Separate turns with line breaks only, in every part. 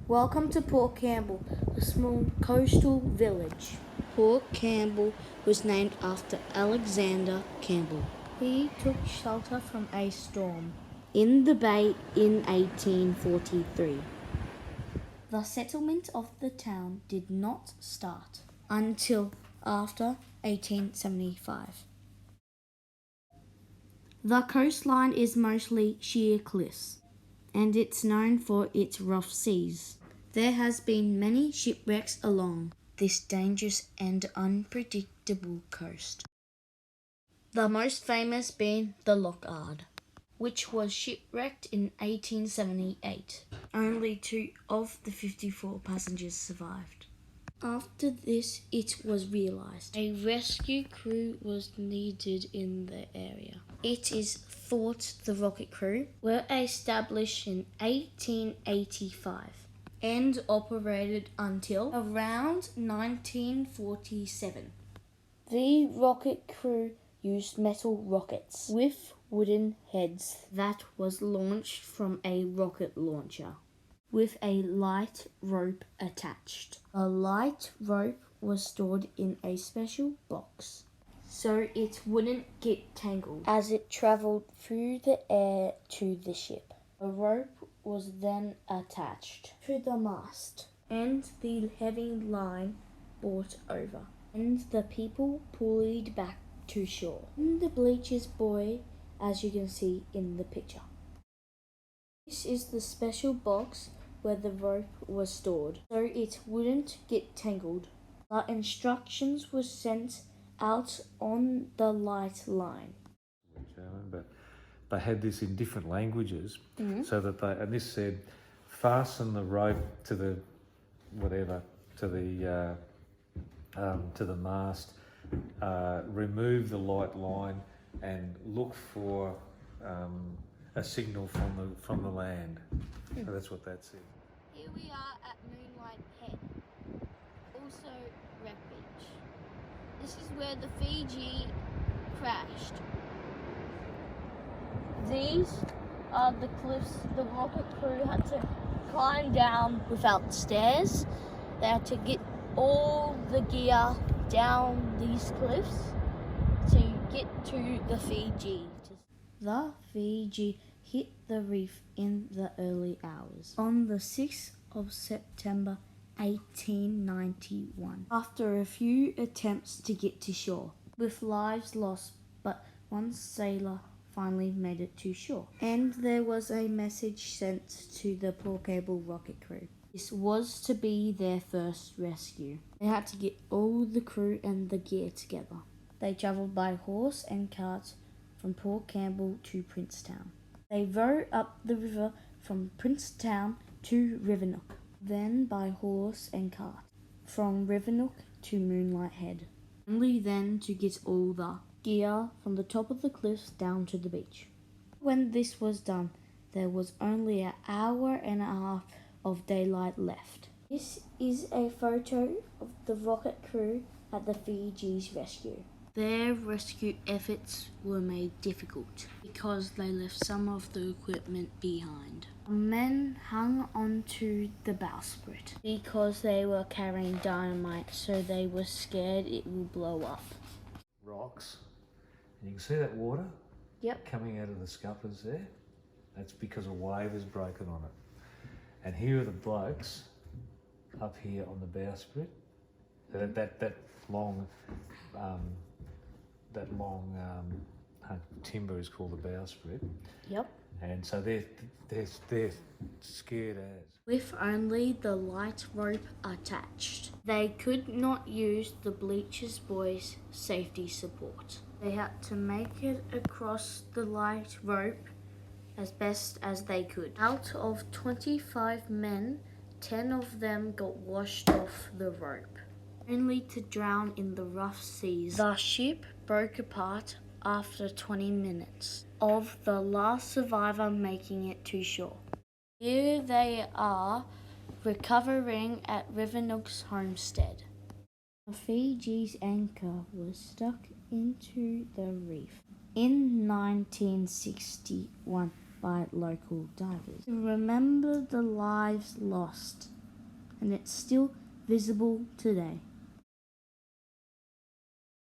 Welcome to Port Campbell, a small coastal village. Port Campbell was named after Alexander Campbell. He took shelter from a storm in the bay in 1843. The settlement of the town did not start until after 1875. The coastline is mostly sheer cliffs, and it's known for its rough seas. There has been many shipwrecks along this dangerous and unpredictable coast. The most famous being the Lockard, which was shipwrecked in 1878. Only 2 of the 54 passengers survived. After this, it was realised a rescue crew was needed in the area. It is thought the rocket crew were established in 1885 and operated until around 1947. The rocket crew used metal rockets with wooden heads that was launched from a rocket launcher with a light rope attached. The light rope was stored in a special box so it wouldn't get tangled as it travelled through the air to the ship. The rope was then attached to the mast and the heavy line brought over, and the people pulled back to shore in the bleachers buoy, as you can see in the picture. This is the special box where the rope was stored so it wouldn't get tangled. The instructions were sent out on the light line.
German, but they had this in different languages, so that and this said, fasten the rope to the to the mast, remove the light line, and look for a signal from the land. So that's what that said.
Here we are at Moonlight Head, also Wreck Beach. This is where the Fiji crashed. These are the cliffs the rocket crew had to climb down without stairs. They had to get all the gear down these cliffs to get to the Fiji. The Fiji hit the reef in the early hours on the 6th of September 1891 after a few attempts to get to shore with lives lost, but one sailor finally made it to shore and there was a message sent to the Port Campbell rocket crew. This was to be their first rescue. They had to get all the crew and the gear together. They travelled by horse and cart from Port Campbell to Princetown. They rowed up the river from Princetown to Rivenoak, then by horse and cart from Rivenoak to Moonlight Head, only then to get all the gear from the top of the cliffs down to the beach. When this was done, there was only an hour and a half of daylight left. This is a photo of the rocket crew at the Fiji's rescue. Their rescue efforts were made difficult because they left some of the equipment behind. The men hung onto the bowsprit because they were carrying dynamite, so they were scared it will blow up.
Rocks, and you can see that water coming out of the scuppers there. That's because a wave has broken on it. And here are the blokes up here on the bowsprit. That long timber is called the bowsprit.
Yep.
And so they're scared as.
With only the light rope attached, they could not use the bleachers buoy's safety support. They had to make it across the light rope as best as they could. Out of 25 men, 10 of them got washed off the rope, only to drown in the rough seas. The ship broke apart after 20 minutes of the last survivor making it to shore. Here they are, recovering at Rivenoak's homestead. The Fiji's anchor was stuck into the reef in 1961 by local divers to remember the lives lost and it's still visible today.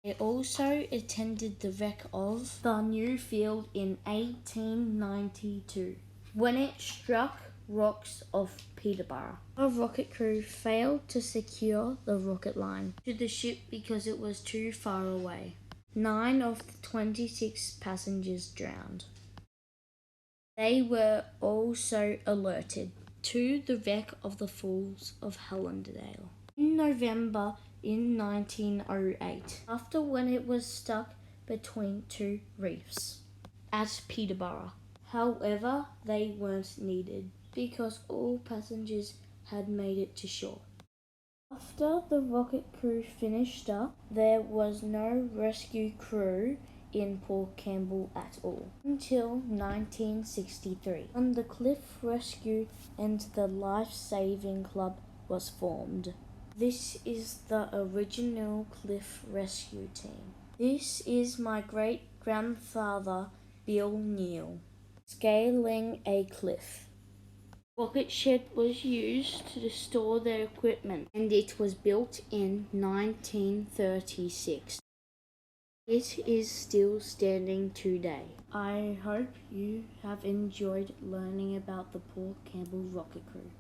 They also attended the wreck of the new field in 1892 when it struck rocks off Peterborough. The rocket crew failed to secure the rocket line to the ship because it was too far away. 9 of the 26 passengers drowned. They were also alerted to the wreck of the Falls of Helensdale in November in 1908, after when it was stuck between two reefs at Peterborough. However, they weren't needed because all passengers had made it to shore. After the rocket crew finished up, there was no rescue crew in Port Campbell at all until 1963, when the Cliff Rescue and the Life Saving Club was formed. This is the original Cliff Rescue team. This is my great-grandfather, Bill Neal, scaling a cliff. Rocket shed was used to store their equipment, and it was built in 1936. It is still standing today. I hope you have enjoyed learning about the Port Campbell Rocket Crew.